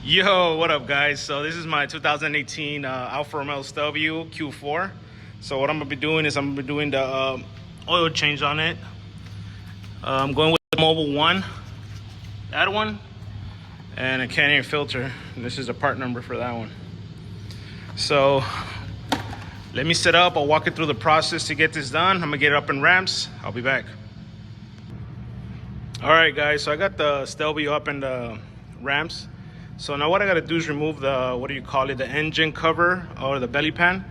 Yo, what up guys? So this is my 2018 Alfa Romeo Stelvio Q4. So what I'm gonna be doing is I'm gonna be doing the oil change on it. I'm going with the Mobile 1, that one, and a Canyon filter. This is the part number for that one. So let me set up, I'll walk you through the process to get this done. I'm gonna get it up in ramps, I'll be back. All right guys, so I got the Stelvio up in the ramps. So now what I gotta do is remove the, the engine cover or the belly pan.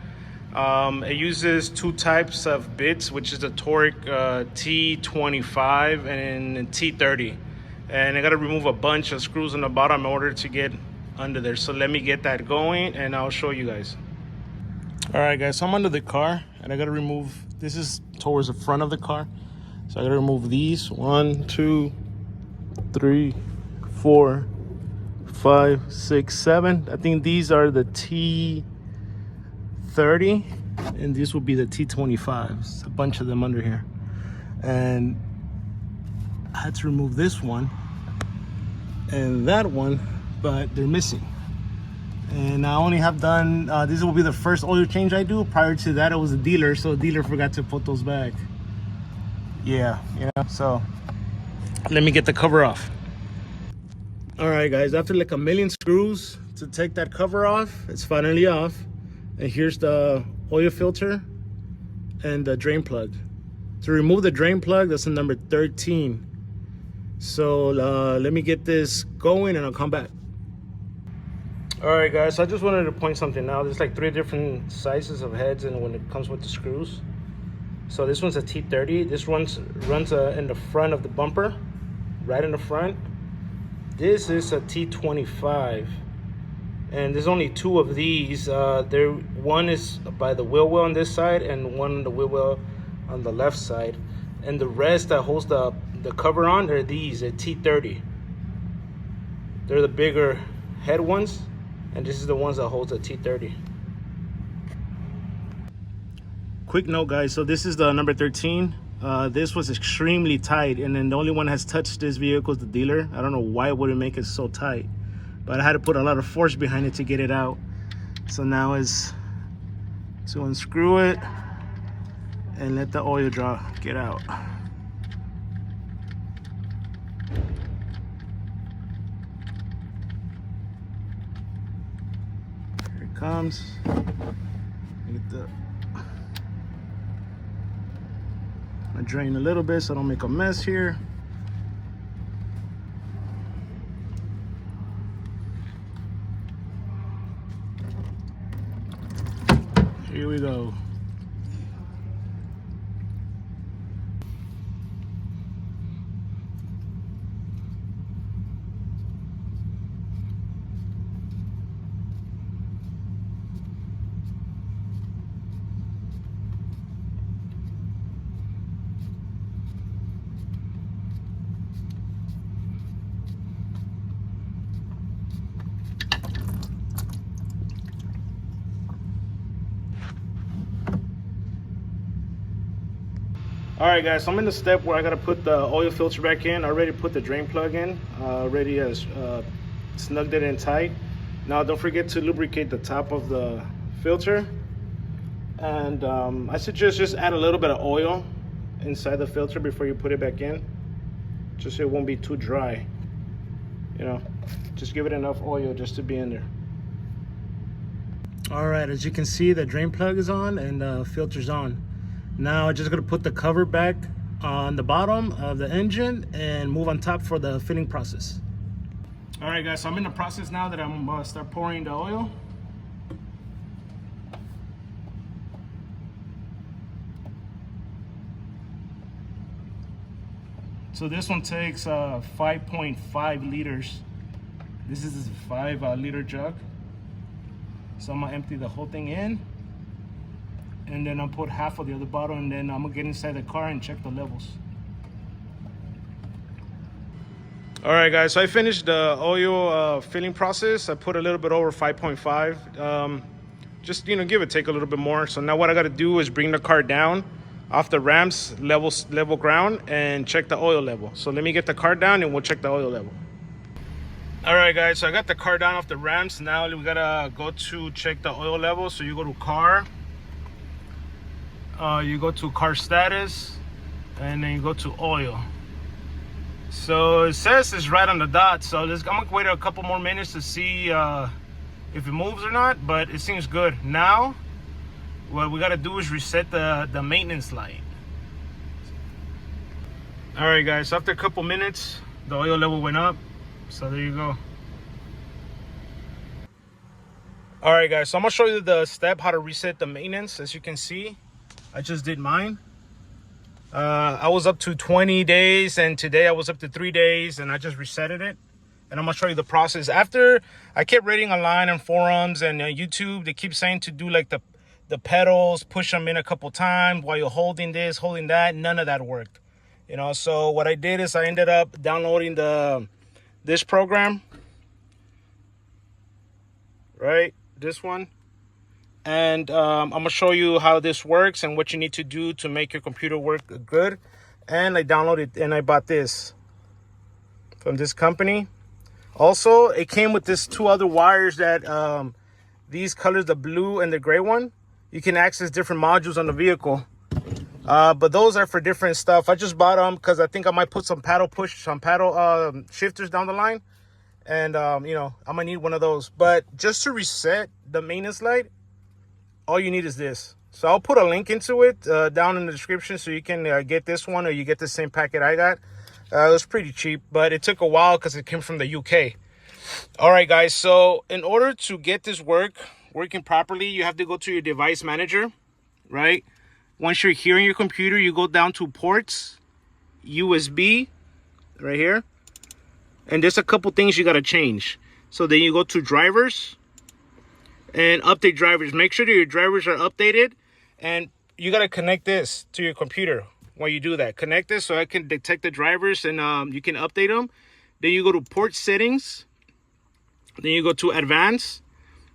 It uses two types of bits, which is the Torque T25 and T30. And I gotta remove a bunch of screws on the bottom in order to get under there. So let me get that going and I'll show you guys. All right guys, so I'm under the car and I gotta remove, this is towards the front of the car. So I gotta remove these, 1, 2, 3, 4, 5, 6, 7. I think these are the T30 and this will be the T25s, a bunch of them under here. And I had to remove this one and that one, but they're missing. And I only have done, this will be the first oil change I do. Prior to that, it was a dealer, so the dealer forgot to put those back. Yeah, so let me get the cover off. All right guys, after like a million screws to take that cover off, it's finally off. And here's the oil filter and the drain plug. To remove the drain plug, that's the number 13. So let me get this going and I'll come back. All right guys, so I just wanted to point something out. There's like 3 different sizes of heads and when it comes with the screws. So this one's a T30. This runs in the front of the bumper, right in the front. This is a T25, and there's only 2 of these. One is by the wheel well on this side, and one on the wheel well on the left side. And the rest that holds the cover on are these, a T30. They're the bigger head ones, and this is the ones that holds the T30. Quick note, guys. So this is the number 13. This was extremely tight, and then the only one has touched this vehicle is the dealer. I don't know why it wouldn't make it so tight, but I had to put a lot of force behind it to get it out. So now is to unscrew it and let the oil get out. Here it comes. Get the I drain a little bit so I don't make a mess here. Here we go. All right guys, so I'm in the step where I gotta put the oil filter back in. I already put the drain plug in, already has snugged it in tight. Now don't forget to lubricate the top of the filter. And I suggest just add a little bit of oil inside the filter before you put it back in, just so it won't be too dry. Just give it enough oil just to be in there. All right, as you can see, the drain plug is on and the filter's on. Now I'm just gonna put the cover back on the bottom of the engine and move on top for the fitting process. All right guys, so I'm in the process now that I'm gonna start pouring the oil. So this one takes 5.5 liters. This is a 5 liter jug. So I'm gonna empty the whole thing in. And then I'll put half of the other bottle, and then I'm gonna get inside the car and check the levels. All right guys, so I finished the oil filling process. I put a little bit over 5.5. Just give it take a little bit more. So now what I gotta do is bring the car down off the ramps, level ground, and check the oil level. So let me get the car down and we'll check the oil level. All right, guys, so I got the car down off the ramps. Now we gotta go to check the oil level. So you go to car, you go to car status, and then you go to oil. So it says it's right on the dot. So I'm gonna wait a couple more minutes to see if it moves or not, but it seems good. Now, what we gotta do is reset the maintenance light. All right, guys, after a couple minutes, the oil level went up. So there you go. All right, guys, so I'm gonna show you the step how to reset the maintenance. As you can see, I just did mine. I was up to 20 days, and today I was up to 3 days, and I just resetted it. And I'm gonna show you the process. After I kept reading online on forums and YouTube, they keep saying to do like the pedals, push them in a couple times while you're holding this, holding that. None of that worked. You know, so what I did is I ended up downloading this program, right? This one. And I'm gonna show you how this works and what you need to do to make your computer work good. And I downloaded and I bought this from this company. Also, it came with this 2 other wires that these colors, the blue and the gray one, you can access different modules on the vehicle. But those are for different stuff. I just bought them because I think I might put some paddle shifters down the line. And, you know, I'm going to need one of those. But just to reset the maintenance light, all you need is this. So I'll put a link into it down in the description so you can get this one, or you get the same packet I got. It was pretty cheap, but it took a while because it came from the UK. All right, guys. So in order to get this working properly, you have to go to your device manager, right? Once you're here on your computer, you go down to ports, USB, right here. And there's a couple things you got to change. So then you go to drivers and update drivers. Make sure that your drivers are updated. And you got to connect this to your computer while you do that. Connect this so I can detect the drivers and you can update them. Then you go to port settings. Then you go to advanced.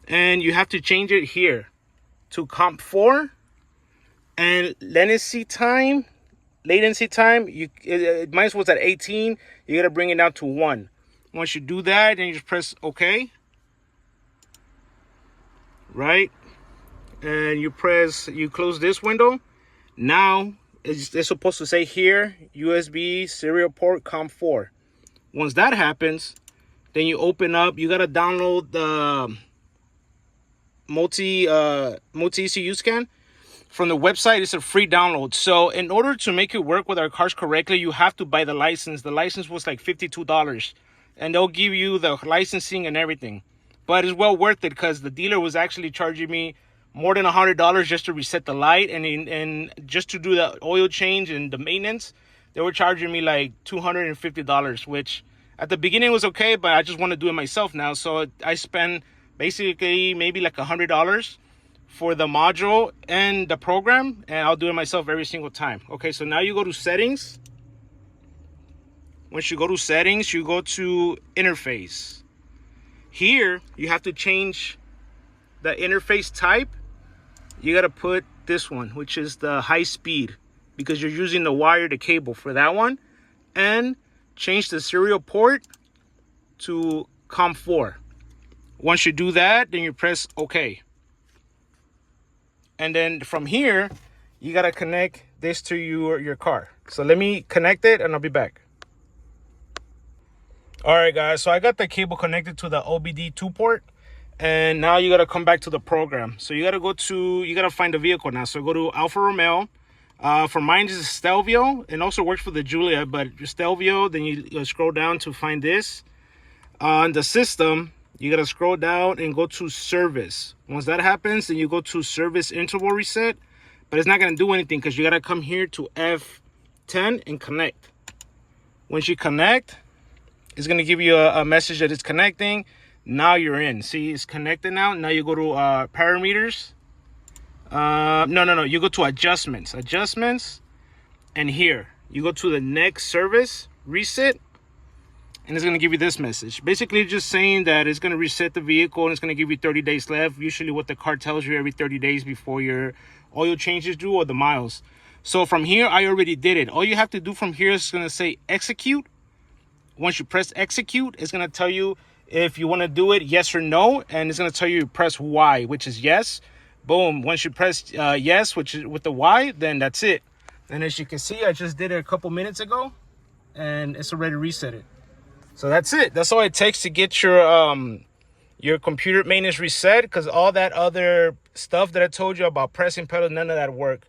And you have to change it here to comp 4. And latency time, mine was at 18. You got to bring it down to 1. Once you do that, then you just press OK. Right? And you close this window. Now, it's supposed to say here, USB serial port COM4. Once that happens, then you open up. You got to download the multi-ECU scan. From the website. It's a free download. So in order to make it work with our cars correctly, you have to buy the license. The license was like $52, and they'll give you the licensing and everything. But it's well worth it because the dealer was actually charging me more than $100 just to reset the light, and just to do the oil change and the maintenance, they were charging me like $250, which at the beginning was okay, but I just want to do it myself now. So I spend basically maybe like $100 for the module and the program, and I'll do it myself every single time. Okay, so now you go to settings. Once you go to settings, you go to interface. Here, you have to change the interface type. You got to put this one, which is the high speed, because you're using the wire, the cable for that one. And change the serial port to COM4. Once you do that, then you press OK. And then from here, you got to connect this to your car. So let me connect it and I'll be back. All right, guys. So I got the cable connected to the OBD2 port. And now you got to come back to the program. So you got to find the vehicle now. So go to Alfa Romeo. For mine, this is Stelvio. It also works for the Giulia, but Stelvio, then you scroll down to find this. On the system, you got to scroll down and go to service. Once that happens, then you go to service interval reset, but it's not going to do anything because you got to come here to F10 and connect. Once you connect, it's going to give you a message that it's connecting. Now you're in. See, it's connected now. Now you go to parameters. No. You go to adjustments. And here, you go to the next service, reset. And it's going to give you this message. Basically just saying that it's going to reset the vehicle and it's going to give you 30 days left. Usually what the car tells you every 30 days before your oil change is due or the miles. So from here, I already did it. All you have to do from here is going to say execute. Once you press execute, it's going to tell you if you want to do it yes or no, and it's going to tell you press Y, which is yes. Boom. Once you press yes, which is with the Y, then that's it. And as you can see, I just did it a couple minutes ago, and it's already reset it. So that's it. That's all it takes to get your computer maintenance reset, because all that other stuff that I told you about pressing pedals, none of that work.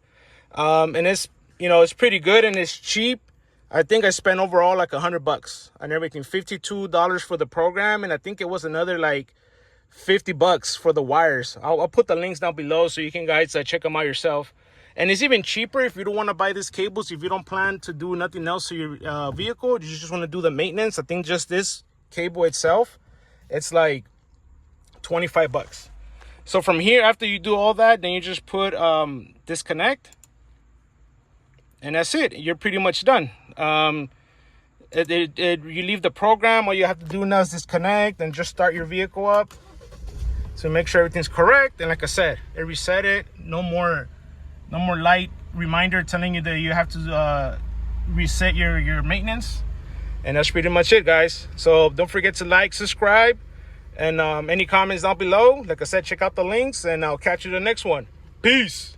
And it's, you know, it's pretty good and it's cheap. I think I spent overall like $100 on everything. $52 for the program, and I think it was another like $50 for the wires. I'll put the links down below so you can guys check them out yourself. And it's even cheaper if you don't want to buy these cables. If you don't plan to do nothing else to your vehicle, you just want to do the maintenance. I think just this cable itself, it's like $25. So from here, after you do all that, then you just put disconnect, and that's it. You're pretty much done. You leave the program. All you have to do now is disconnect and just start your vehicle up to make sure everything's correct. And like I said, it reset it. No more light reminder telling you that you have to reset your maintenance. And that's pretty much it, guys. So don't forget to like, subscribe, and any comments down below. Like I said, check out the links, and I'll catch you in the next one. Peace.